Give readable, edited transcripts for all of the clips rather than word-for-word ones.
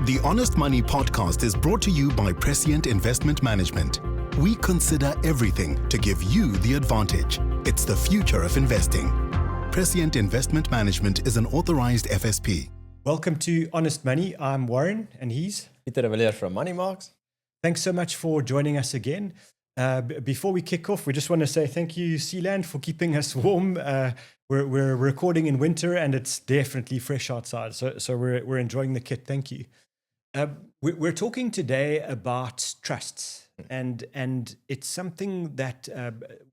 The Honest Money podcast is brought to you by Prescient Investment Management. We consider everything to give you the advantage. It's the future of investing. Prescient Investment Management is an authorized FSP. Welcome to Honest Money. I'm Warren and he's Pieter Villiers from Money Marks. Thanks so much for joining us again. Before we kick off, we just want to say thank you, Sealand, for keeping us warm. We're recording in winter and it's definitely fresh outside. So we're enjoying the kit. Thank you. We're talking today about trusts, and it's something that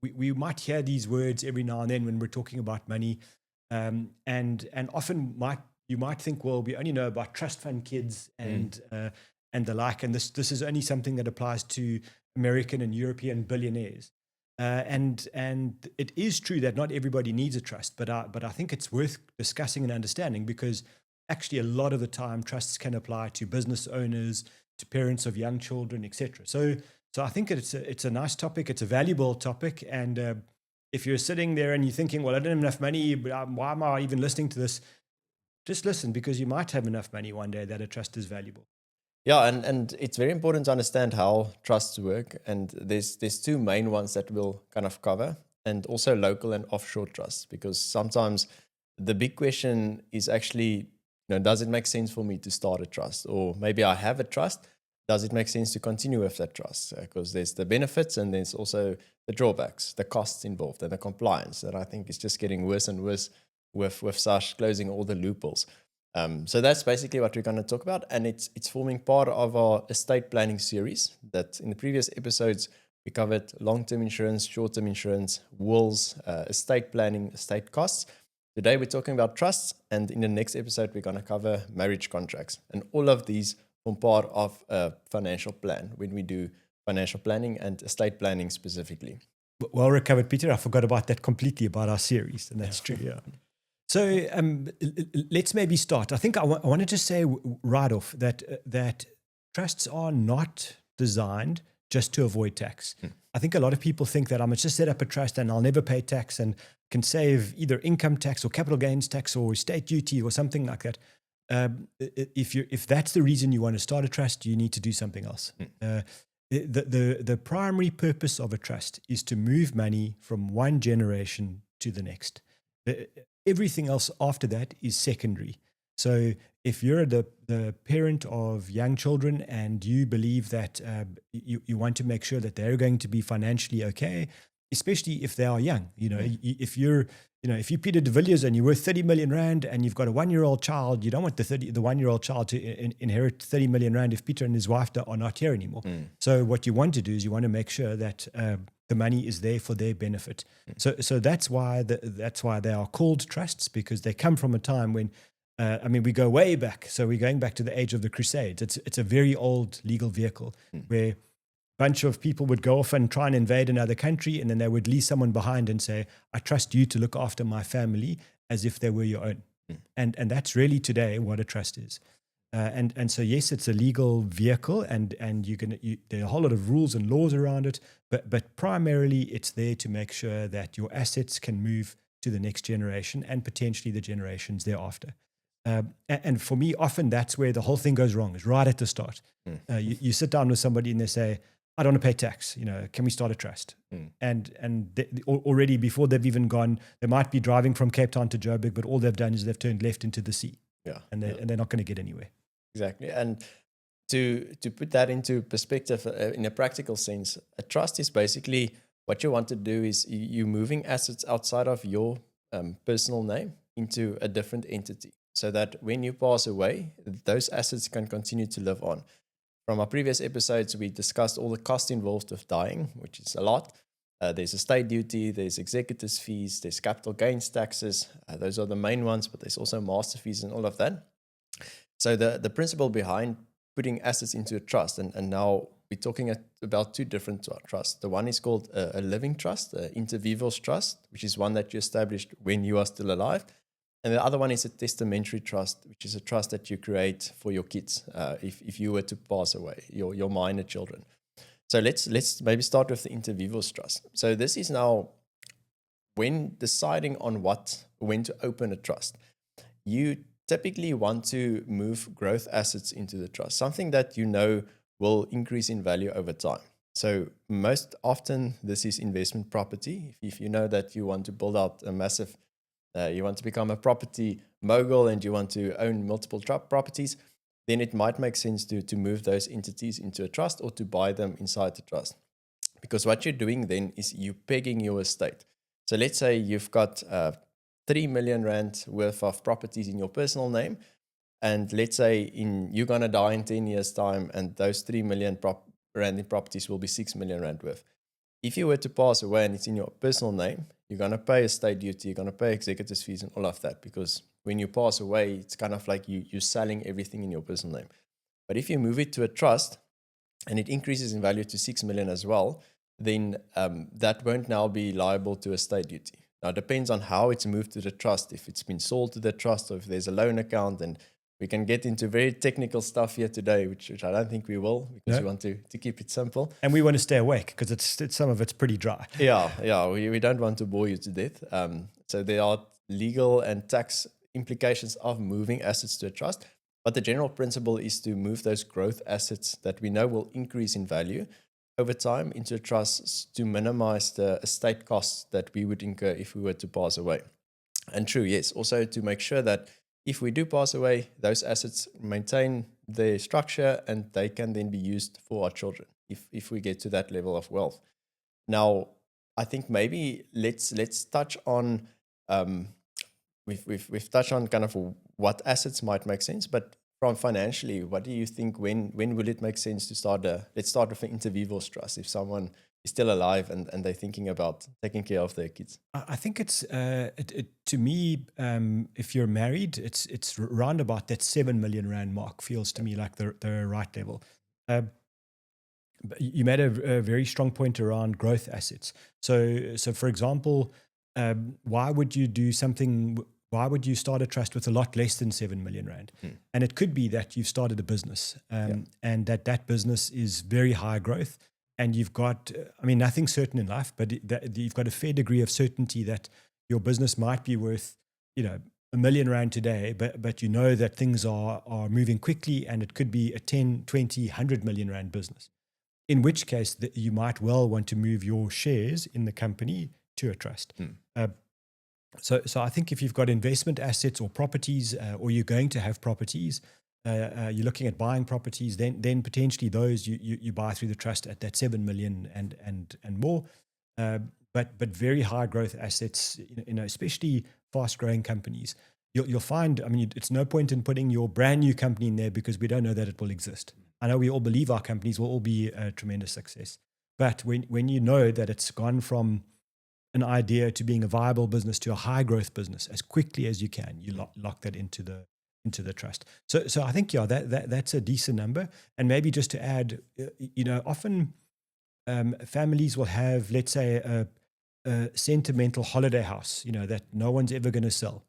we might hear these words every now and then when we're talking about money, and often you might think, well, we only know about trust fund kids and the like, and this is only something that applies to American and European billionaires, and it is true that not everybody needs a trust, but I think it's worth discussing and understanding because actually, a lot of the time, trusts can apply to business owners, to parents of young children, etc. So I think it's a nice topic. It's a valuable topic. And if you're sitting there and you're thinking, well, I don't have enough money, why am I even listening to this? Just listen, because you might have enough money one day that a trust is valuable. Yeah, and it's very important to understand how trusts work. And there's two main ones that we'll kind of cover, and also local and offshore trusts, because sometimes the big question is actually, does it make sense for me to start a trust? Or maybe I have a trust. Does it make sense to continue with that trust? Because there's the benefits and there's also the drawbacks, the costs involved and the compliance that I think is just getting worse and worse with SARS closing all the loopholes. So that's basically what we're going to talk about. And it's forming part of our estate planning series that in the previous episodes, we covered long-term insurance, short-term insurance, wills, estate planning, estate costs. Today, we're talking about trusts, and in the next episode, we're going to cover marriage contracts. And all of these form part of a financial plan when we do financial planning and estate planning specifically. Well recovered, Peter. I forgot about that completely, about our series, and that's true, yeah. So let's maybe start. I think I want to just say right off that trusts are not designed just to avoid tax. I think a lot of people think that I must just set up a trust and I'll never pay tax and can save either income tax or capital gains tax or estate duty or something like that. If that's the reason you want to start a trust, you need to do something else. The primary purpose of a trust is to move money from one generation to the next. Everything else after that is secondary. So if you're the parent of young children and you believe that you want to make sure that they're going to be financially okay, especially if they are young, if you're Pieter de Villiers and you're worth 30 million rand and you've got a 1-year-old child, you don't want the 1-year-old child to inherit 30 million rand if Pieter and his wife are not here anymore. So what you want to do is you want to make sure that the money is there for their benefit. So that's why they are called trusts, because they come from a time when we go way back. So we're going back to the age of the Crusades. It's a very old legal vehicle where bunch of people would go off and try and invade another country, and then they would leave someone behind and say, I trust you to look after my family as if they were your own. And that's really today what a trust is. And so, yes, it's a legal vehicle, and there are a whole lot of rules and laws around it, but primarily it's there to make sure that your assets can move to the next generation and potentially the generations thereafter. And for me, often that's where the whole thing goes wrong, is right at the start. You sit down with somebody and they say, I don't want to pay tax. Can we start a trust? And already before they've even gone, they might be driving from Cape Town to Joburg, but all they've done is they've turned left into the sea. And they're not going to get anywhere. Exactly. And to put that into perspective, in a practical sense, a trust is basically what you want to do is you're moving assets outside of your personal name into a different entity, so that when you pass away, those assets can continue to live on. From our previous episodes, we discussed all the costs involved with dying, which is a lot. There's estate duty, there's executors' fees, there's capital gains taxes. Those are the main ones, but there's also master fees and all of that. So the principle behind putting assets into a trust, and now we're talking about two different trusts. The one is called a living trust, inter vivos trust, which is one that you established when you are still alive. And the other one is a testamentary trust, which is a trust that you create for your kids if you were to pass away, your minor children. So let's maybe start with the inter vivos trust. So this is now when deciding on when to open a trust. You typically want to move growth assets into the trust, something that you know will increase in value over time. So most often this is investment property. If you know that you want to build out a massive, you want to become a property mogul and you want to own multiple properties, then it might make sense to move those entities into a trust or to buy them inside the trust. Because what you're doing then is you're pegging your estate. So let's say you've got 3 million rand worth of properties in your personal name. And let's say you're going to die in 10 years' time, and those 3 million rand in properties will be 6 million rand worth. If you were to pass away and it's in your personal name, you're going to pay estate duty, you're going to pay executors fees and all of that, because when you pass away, it's kind of like you're selling everything in your personal name. But if you move it to a trust and it increases in value to 6 million as well, then that won't now be liable to estate duty. Now, it depends on how it's moved to the trust, if it's been sold to the trust or if there's a loan account, and we can get into very technical stuff here today, which I don't think we will, because we want to keep it simple. And we want to stay awake because it's some of it's pretty dry. Yeah. We don't want to bore you to death. So there are legal and tax implications of moving assets to a trust. But the general principle is to move those growth assets that we know will increase in value over time into a trust to minimize the estate costs that we would incur if we were to pass away. And true, yes, also to make sure that if we do pass away, those assets maintain their structure and they can then be used for our children if we get to that level of wealth. Now, I think maybe let's touch on we've touched on kind of what assets might make sense, but from financially, what do you think? When will it make sense to start let's start with an inter vivos trust if someone is still alive and they're thinking about taking care of their kids? I think it's to me, if you're married, it's round about that 7 million rand mark feels to me like the right level. But you made a very strong point around growth assets. So for example, why would you do something? Why would you start a trust with a lot less than 7 million rand? And it could be that you've started a business and that business is very high growth. And you've got, nothing certain in life, but you've got a fair degree of certainty that your business might be worth, 1 million rand today, but you know that things are moving quickly and it could be a 10, 20, 100 million rand business. In which case you might well want to move your shares in the company to a trust. So I think if you've got investment assets or properties, or you're going to have properties, you're looking at buying properties, then potentially those you buy through the trust at that 7 million and more. But very high growth assets, especially fast growing companies, you'll find. It's no point in putting your brand new company in there because we don't know that it will exist. I know we all believe our companies will all be a tremendous success, but when you know that it's gone from an idea to being a viable business to a high growth business as quickly as you can, you lock that into the trust. So I think that's a decent number. And maybe just to add, often families will have, let's say, a sentimental holiday house, that no one's ever going to sell,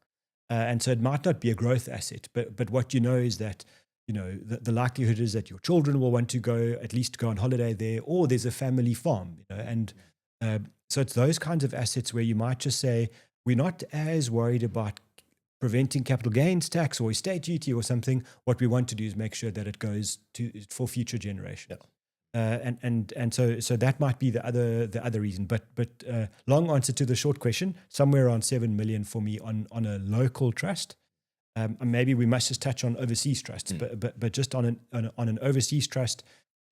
and so it might not be a growth asset, but what you know is that the likelihood is that your children will want to at least go on holiday there, or there's a family farm, and so it's those kinds of assets where you might just say, we're not as worried about preventing capital gains tax or estate duty or something. What we want to do is make sure that it goes for future generations. Yeah. And so that might be the other reason. But long answer to the short question, somewhere around 7 million for me on a local trust. Maybe we must just touch on overseas trusts, but just on an overseas trust,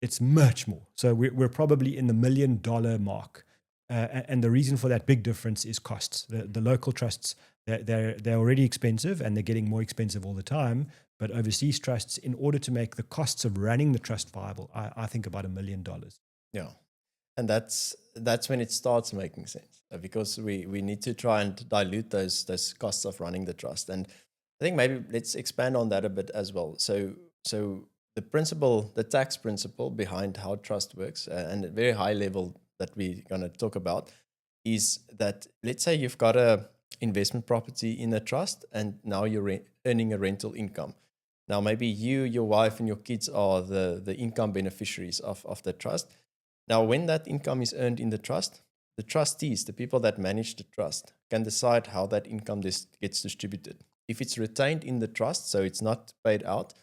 it's much more. So we're probably in the $1 million mark. And the reason for that big difference is costs. The local trusts, they're already expensive and they're getting more expensive all the time. But overseas trusts, in order to make the costs of running the trust viable, I think about $1 million. Yeah. And that's when it starts making sense, because we need to try and dilute those costs of running the trust. And I think maybe let's expand on that a bit as well. So the principle, the tax principle behind how trust works, and at a very high level that we're going to talk about, is that let's say you've got a investment property in a trust and now you're earning a rental income. Now maybe you, your wife and your kids are the income beneficiaries of the trust. Now when that income is earned in the trust, the trustees, the people that manage the trust, can decide how that income gets distributed. If it's retained in the trust, so it's not paid out,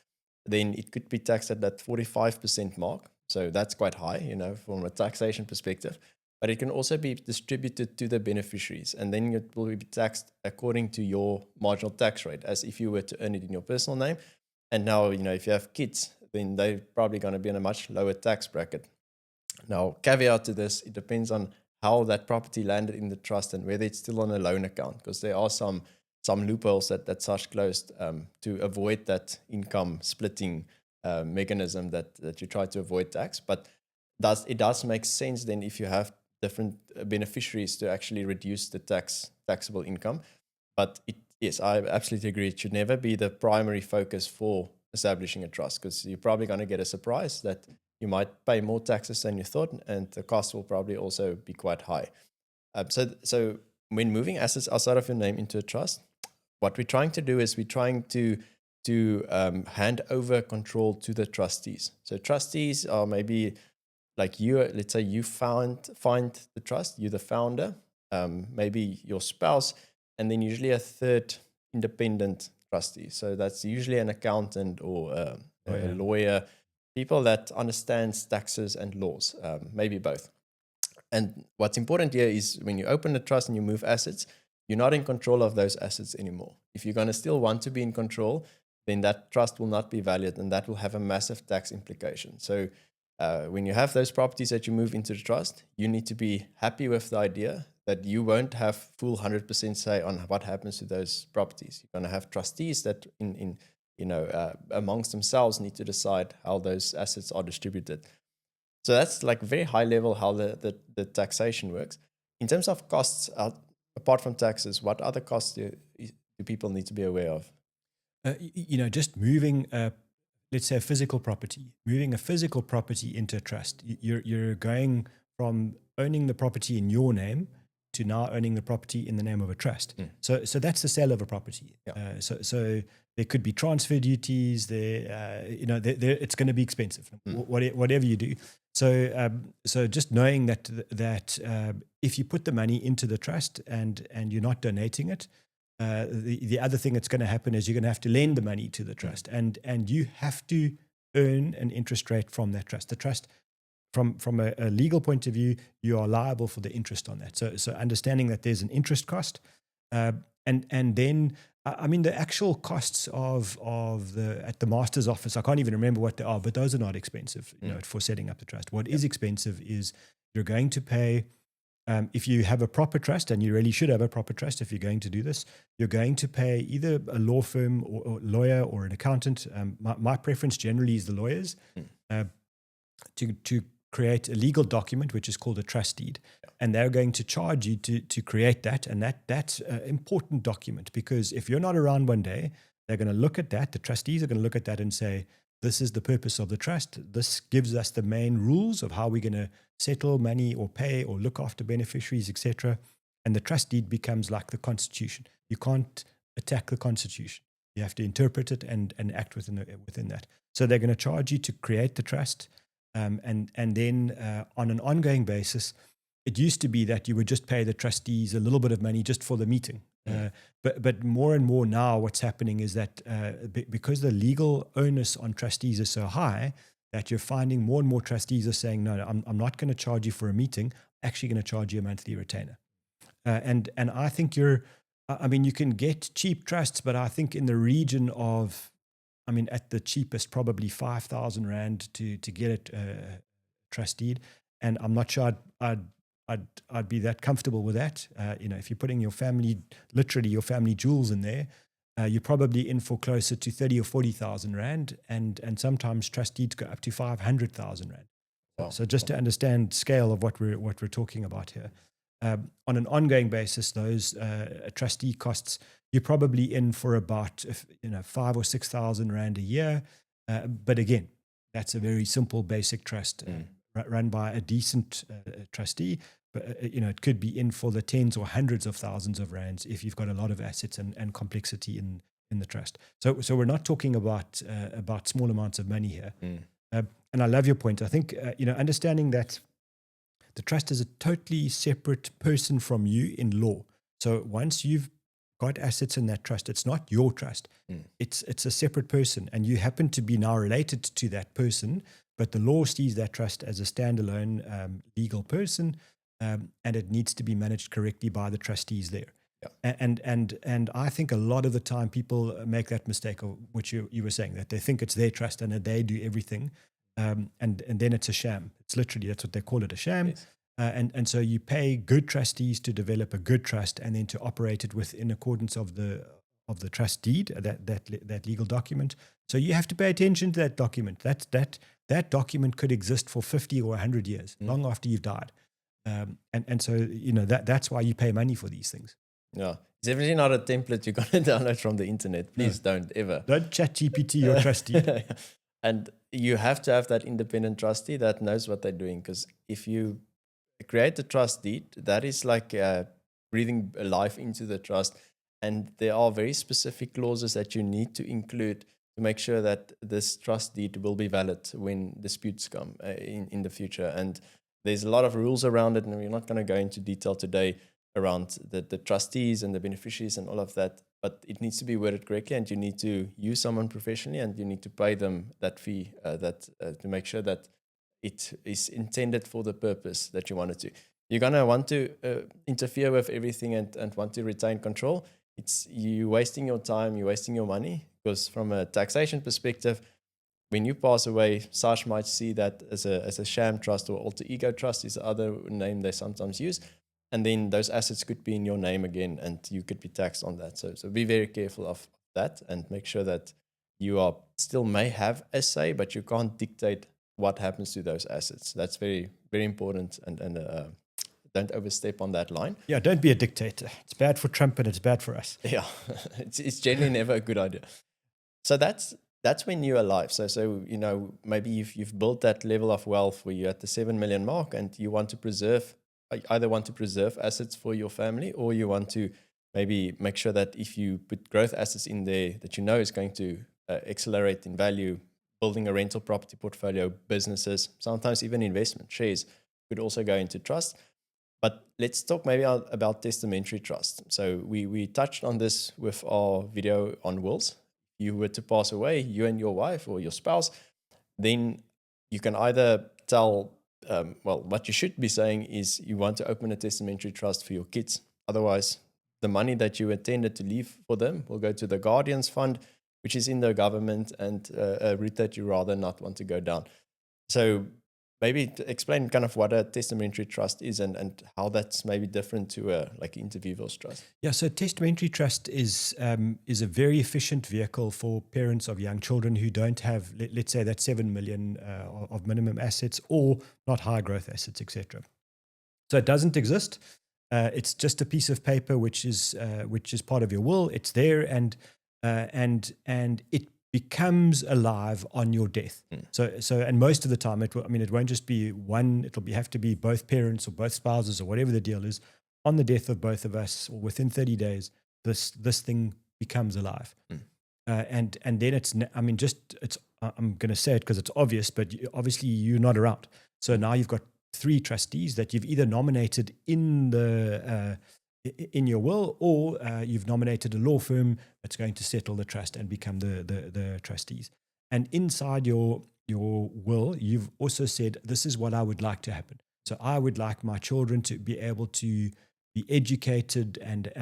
then it could be taxed at that 45% mark. So that's quite high, from a taxation perspective. But it can also be distributed to the beneficiaries, and then it will be taxed according to your marginal tax rate, as if you were to earn it in your personal name. And now, if you have kids, then they're probably going to be in a much lower tax bracket. Now, caveat to this, it depends on how that property landed in the trust and whether it's still on a loan account, because there are some loopholes that SARS closed to avoid that income splitting mechanism that you try to avoid tax. But it does make sense then if you have different beneficiaries to actually reduce the taxable income. But yes, I absolutely agree. It should never be the primary focus for establishing a trust, because you're probably going to get a surprise that you might pay more taxes than you thought, and the cost will probably also be quite high. So when moving assets outside of your name into a trust, what we're trying to do is we're trying to hand over control to the trustees. So trustees are maybe like you. Let's say you find the trust, you're the founder, maybe your spouse, and then usually a third independent trustee. So that's usually an accountant or a lawyer, people that understands taxes and laws, maybe both. And what's important here is when you open a trust and you move assets, you're not in control of those assets anymore. If you're going to still want to be in control, then that trust will not be valid, and that will have a massive tax implication. So when you have those properties that you move into the trust, you need to be happy with the idea that you won't have full 100% say on what happens to those properties. You're going to have trustees that amongst themselves need to decide how those assets are distributed. So that's like very high level how the taxation works. In terms of costs, apart from taxes, what other costs do people need to be aware of? Just moving, let's say, a physical property, moving a physical property into a trust. You're going from owning the property in your name to now owning the property in the name of a trust. So that's the sale of a property. Yeah. So there could be transfer duties. It's going to be expensive, whatever you do. So just knowing that if you put the money into the trust and you're not donating it, the other thing that's going to happen is you're going to have to lend the money to the trust, and you have to earn an interest rate from that trust. The trust, from a legal point of view, you are liable for the interest on that. So understanding that there's an interest cost, and then the actual costs of at the master's office, I can't even remember what they are, but those are not expensive, for setting up the trust. What is expensive is you're going to pay. If you have a proper trust, and you really should have a proper trust if you're going to do this, you're going to pay either a law firm or lawyer or an accountant. My preference generally is the lawyers to create a legal document, which is called a trust deed. And they're going to charge you to create that. And that's an important document, because if you're not around one day, they're going to look at that. The trustees are going to look at that and say, this is the purpose of the trust. This gives us the main rules of how we're going to settle money or pay or look after beneficiaries, etc. And the trust deed becomes like the Constitution. You can't attack the Constitution. You have to interpret it and act within that. So they're going to charge you to create the trust. And then on an ongoing basis, it used to be that you would just pay the trustees a little bit of money just for the meeting. But more and more now what's happening is that because the legal onus on trustees is so high, that you're finding more and more trustees are saying, no, I'm not going to charge you for a meeting. I'm actually going to charge you a monthly retainer. And I think you can get cheap trusts, but I think in the region of, at the cheapest, probably 5,000 Rand to get it trust deed. And I'm not sure I'd be that comfortable with that. If you're putting literally your family jewels in there, you're probably in for closer to 30 or 40,000 Rand, and sometimes trust deeds go up to 500,000 Rand. Wow. So just to understand scale of what we're talking about here. On an ongoing basis, those trustee costs, you're probably in for about 5,000 or 6,000 Rand a year. But again, that's a very simple, basic trust run by a decent trustee. But it could be in for the tens or hundreds of thousands of rands if you've got a lot of assets and complexity in the trust. So we're not talking about small amounts of money here. And I love your point. I think understanding that the trust is a totally separate person from you in law. So once you've got assets in that trust. It's not your trust. It's a separate person, and you happen to be now related to that person, but the law sees that trust as a standalone legal person, and it needs to be managed correctly by the trustees there. Yeah. And I think a lot of the time people make that mistake of which you were saying, that they think it's their trust and that they do everything, and then it's a sham. It's literally, that's what they call it, a sham. Yes. And so you pay good trustees to develop a good trust and then to operate it within accordance of the trust deed, that legal document. So you have to pay attention to that document. That document could exist for 50 or 100 years, long after you've died. And so, you know, that's why you pay money for these things. Yeah. It's definitely not a template you're going to download from the internet. Please don't ever. Don't chat GPT your trustee. And you have to have that independent trustee that knows what they're doing. Because if you create a trust deed, that is like breathing life into the trust. And there are very specific clauses that you need to include to make sure that this trust deed will be valid when disputes come in the future. And there's a lot of rules around it, and we're not going to go into detail today around the trustees and the beneficiaries and all of that, but it needs to be worded correctly, and you need to use someone professionally, and you need to pay them that fee to make sure that it is intended for the purpose that you want it to. You're going to want to interfere with everything and want to retain control. It's you wasting your time, you're wasting your money, because from a taxation perspective, when you pass away, SARS might see that as a sham trust, or alter ego trust is the other name they sometimes use. And then those assets could be in your name again, and you could be taxed on that. So be very careful of that, and make sure that you are still may have a say, but you can't dictate what happens to those assets. That's very, very important, and don't overstep on that line. Yeah, don't be a dictator. It's bad for Trump and it's bad for us. Yeah, it's generally never a good idea. So that's when you're alive. So you know, maybe you've built that level of wealth where you're at the 7 million mark, and you want to preserve. Either want to preserve assets for your family, or you want to maybe make sure that if you put growth assets in there that you know is going to accelerate in value, building a rental property portfolio, businesses, sometimes even investment shares could also go into trust. But let's talk maybe about testamentary trust. So we touched on this with our video on wills. You were to pass away, you and your wife or your spouse, then you can either tell what you should be saying is you want to open a testamentary trust for your kids. Otherwise, the money that you intended to leave for them will go to the Guardians Fund, which is in the government, and a route that you rather not want to go down. So maybe to explain kind of what a testamentary trust is, and how that's maybe different to a like inter vivos trust. Yeah, so testamentary trust is a very efficient vehicle for parents of young children who don't have, let's say, that 7 million of minimum assets, or not high growth assets, etc. So it doesn't exist. It's just a piece of paper which is part of your will. It's there, and it becomes alive on your death. So and most of the time it won't just be one, have to be both parents or both spouses or whatever the deal is. On the death of both of us, or within 30 days, this thing becomes alive. And then I'm going to say it because it's obvious, but obviously you're not around. So now you've got 3 trustees that you've either nominated in your will, or you've nominated a law firm that's going to settle the trust and become the trustees. And inside your will, you've also said, this is what I would like to happen. So I would like my children to be able to be educated and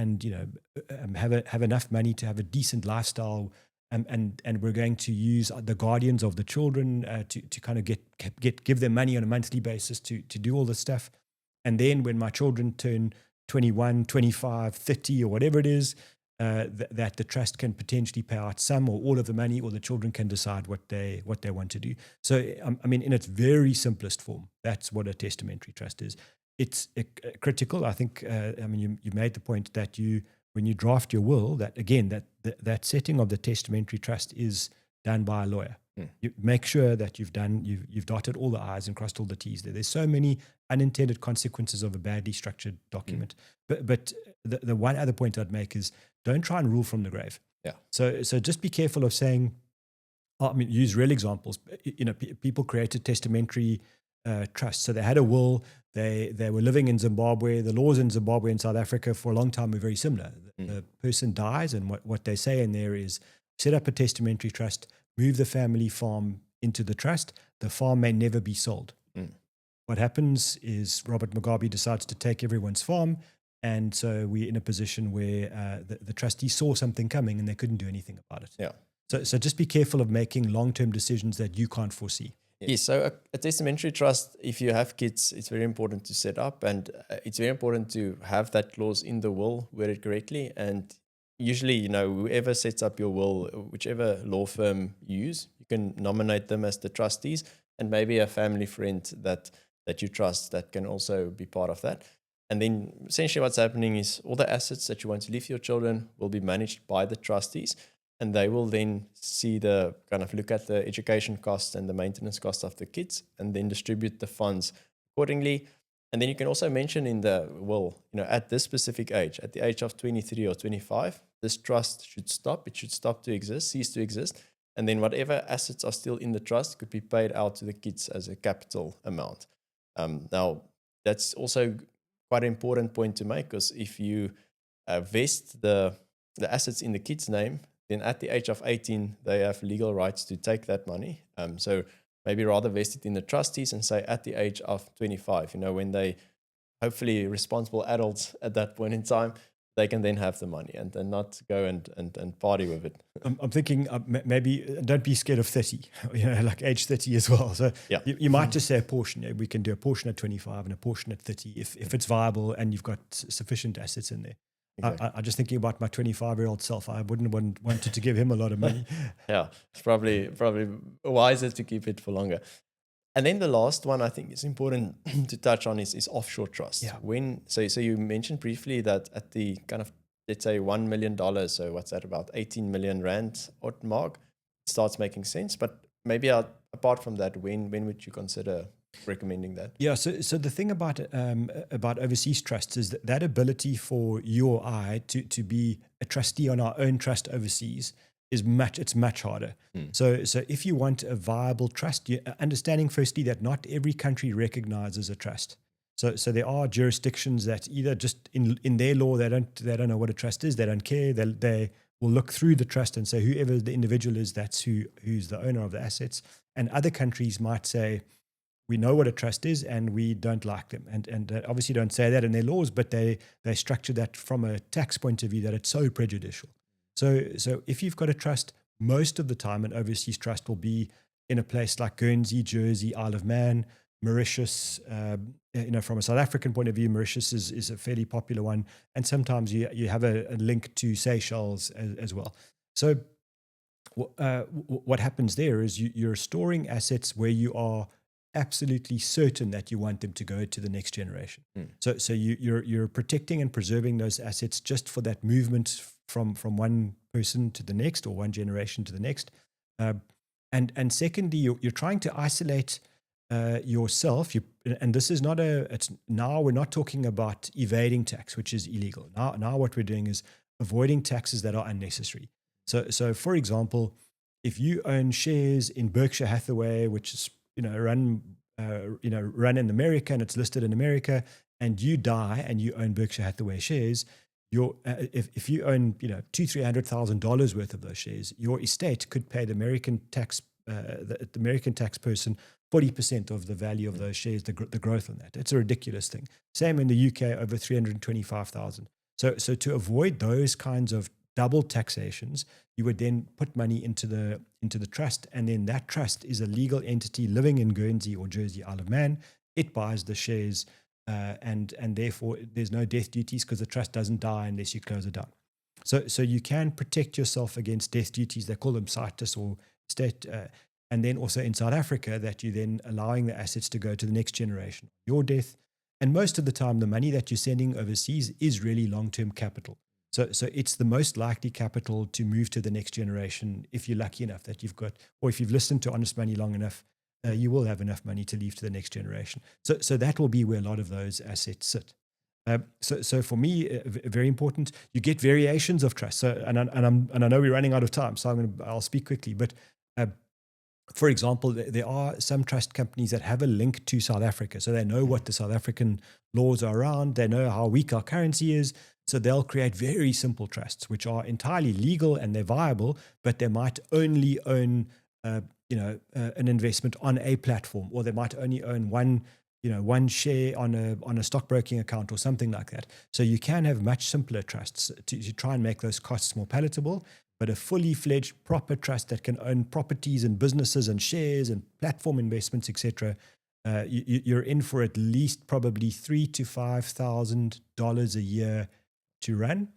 have enough money to have a decent lifestyle. And we're going to use the guardians of the children to kind of give them money on a monthly basis to do all this stuff. And then when my children turn 21, 25, 30, or whatever it is, that the trust can potentially pay out some or all of the money, or the children can decide what they want to do. So, in its very simplest form, that's what a testamentary trust is. It's critical. I think, you made the point that when you draft your will, that again, that setting of the testamentary trust is done by a lawyer. You make sure that you've dotted all the I's and crossed all the T's there. There's so many unintended consequences of a badly structured document. But the one other point I'd make is, don't try and rule from the grave. Yeah. So just be careful of saying, use real examples. People created testamentary trust. So they had a will. They were living in Zimbabwe. The laws in Zimbabwe and South Africa for a long time were very similar. The person dies, and what they say in there is set up a testamentary trust, move the family farm into the trust. The farm may never be sold. What happens is Robert Mugabe decides to take everyone's farm, and so we're in a position where the trustees saw something coming and they couldn't do anything about it. Yeah. So just be careful of making long-term decisions that you can't foresee. Yes, so a testamentary trust, if you have kids, it's very important to set up, and it's very important to have that clause in the will, word it correctly. And usually, whoever sets up your will, whichever law firm you use, you can nominate them as the trustees, and maybe a family friend that you trust that can also be part of that. And then essentially what's happening is all the assets that you want to leave your children will be managed by the trustees. And they will then see look at the education costs and the maintenance costs of the kids, and then distribute the funds accordingly. And then you can also mention in the will, at this specific age, at the age of 23 or 25, this trust should stop. It should stop to exist, cease to exist. And then whatever assets are still in the trust could be paid out to the kids as a capital amount. Now, that's also quite an important point to make, because if you vest the assets in the kids' name, then at the age of 18, they have legal rights to take that money. So maybe rather vest it in the trustees and say at the age of 25, when they hopefully responsible adults at that point in time, they can then have the money and not go and party with it. I'm thinking maybe don't be scared of 30, like age 30 as well. So you might just say a portion. We can do a portion at 25 and a portion at 30 if it's viable and you've got sufficient assets in there. Exactly. I'm just thinking about my 25-year-old self. I wouldn't want to give him a lot of money. Yeah, it's probably wiser to keep it for longer. And then the last one I think is important to touch on is offshore trust. Yeah. So you mentioned briefly that at the kind of, let's say $1 million, so what's that, about 18 million rand odd mark, it starts making sense. But maybe apart from that, when would you consider recommending that? Yeah, so the thing about overseas trusts is that ability for you or I to be a trustee on our own trust overseas is much harder. So if you want a viable trust, understanding firstly that not every country recognizes a trust. So there are jurisdictions that either just in their law they don't know what a trust is, they don't care, they will look through the trust and say whoever the individual is, that's who's the owner of the assets. And other countries might say, we know what a trust is and we don't like them. And obviously don't say that in their laws, but they structure that from a tax point of view that it's so prejudicial. So if you've got a trust, most of the time an overseas trust will be in a place like Guernsey, Jersey, Isle of Man, Mauritius. From a South African point of view, Mauritius is a fairly popular one. And sometimes you have a link to Seychelles as well. So what happens there is you're storing assets where you are absolutely certain that you want them to go to the next generation. So you're protecting and preserving those assets just for that movement from one person to the next or one generation to the next. And secondly, you're trying to isolate yourself. And this is now we're not talking about evading tax, which is illegal. Now what we're doing is avoiding taxes that are unnecessary. So for example, if you own shares in Berkshire Hathaway, which is run in America and it's listed in America, and you die and you own Berkshire Hathaway shares, if you own $200,000-$300,000 worth of those shares, your estate could pay the American tax person 40% of the value of those shares, the growth on that. It's a ridiculous thing. Same in the UK, over 325,000. So to avoid those kinds of double taxations, you would then put money into the trust, and then that trust is a legal entity living in Guernsey or Jersey, Isle of Man. It buys the shares, and therefore there's no death duties because the trust doesn't die unless you close it down. So you can protect yourself against death duties. They call them situs or state. And then also in South Africa, that you're then allowing the assets to go to the next generation. Your death, and most of the time, the money that you're sending overseas is really long-term capital. So it's the most likely capital to move to the next generation if you're lucky enough that you've got, or if you've listened to Honest Money long enough, you will have enough money to leave to the next generation. So that will be where a lot of those assets sit. So for me, very important. You get variations of trust. So and I know we're running out of time, so I'll speak quickly. But For example, there are some trust companies that have a link to South Africa. So they know what the South African laws are around. They know how weak our currency is. So they'll create very simple trusts, which are entirely legal and they're viable, but they might only own, an investment on a platform, or they might only own one share on a stockbroking account or something like that. So you can have much simpler trusts to try and make those costs more palatable. But a fully fledged proper trust that can own properties and businesses and shares and platform investments, etc., you're in for at least probably $3,000 to $5,000 a year to run,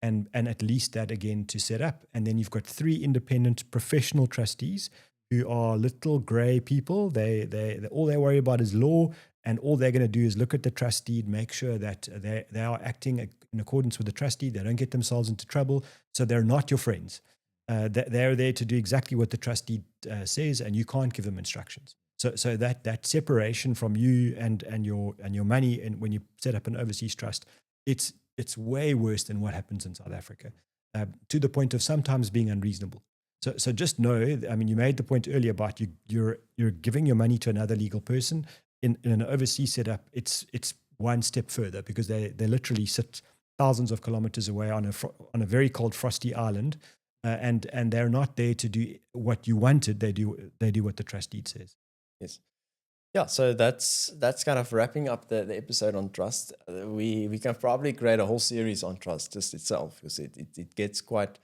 and at least that again to set up. And then you've got 3 independent professional trustees who are little grey people. They all they worry about is law, and all they're going to do is look at the trust deed, make sure that they are acting in accordance with the trust deed. They don't get themselves into trouble. So they're not your friends. They're there to do exactly what the trust deed says, and you can't give them instructions. So that separation from you and your money, and when you set up an overseas trust, it's way worse than what happens in South Africa, to the point of sometimes being unreasonable. So just know, I mean, you made the point earlier about you're giving your money to another legal person. In an overseas setup, it's one step further, because they literally sit thousands of kilometers away on a very cold, frosty island, and they're not there to do what you wanted. They do what the trust deed says. Yes. Yeah, so that's kind of wrapping up the episode on trust. We can probably create a whole series on trust just itself, because it gets quite.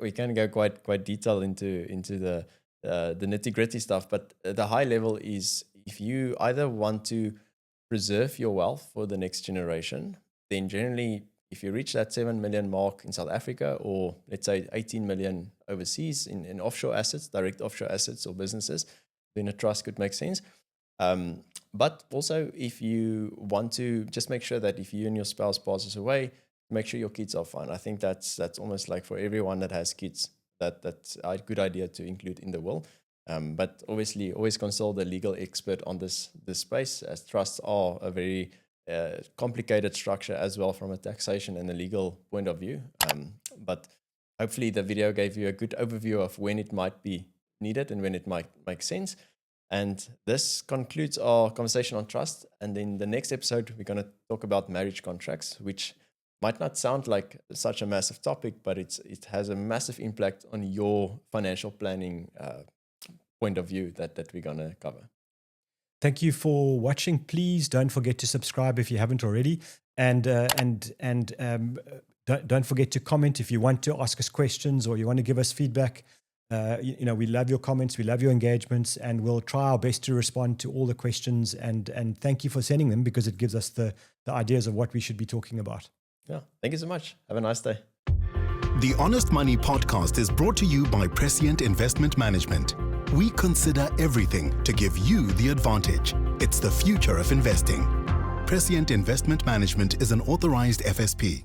We can go quite detailed into the nitty-gritty stuff, but the high level is, if you either want to preserve your wealth for the next generation, then generally, if you reach that 7 million mark in South Africa, or let's say 18 million overseas in offshore assets, direct offshore assets or businesses, then a trust could make sense. But also, if you want to just make sure that if you and your spouse passes away, make sure your kids are fine. I think that's almost like for everyone that has kids, that's a good idea to include in the will. But obviously, always consult a legal expert on this space, as trusts are a very complicated structure as well from a taxation and a legal point of view. But hopefully the video gave you a good overview of when it might be needed and when it might make sense. And this concludes our conversation on trust. And in the next episode, we're going to talk about marriage contracts, which might not sound like such a massive topic, but it has a massive impact on your financial planning point of view that we're going to cover. Thank you for watching. Please don't forget to subscribe if you haven't already, and don't forget to comment if you want to ask us questions or you want to give us feedback. We love your comments, we love your engagements, and we'll try our best to respond to all the questions. And thank you for sending them, because it gives us the ideas of what we should be talking about. Yeah, thank you so much. Have a nice day. The Honest Money podcast is brought to you by Prescient Investment Management. We consider everything to give you the advantage. It's the future of investing. Prescient Investment Management is an authorized FSP.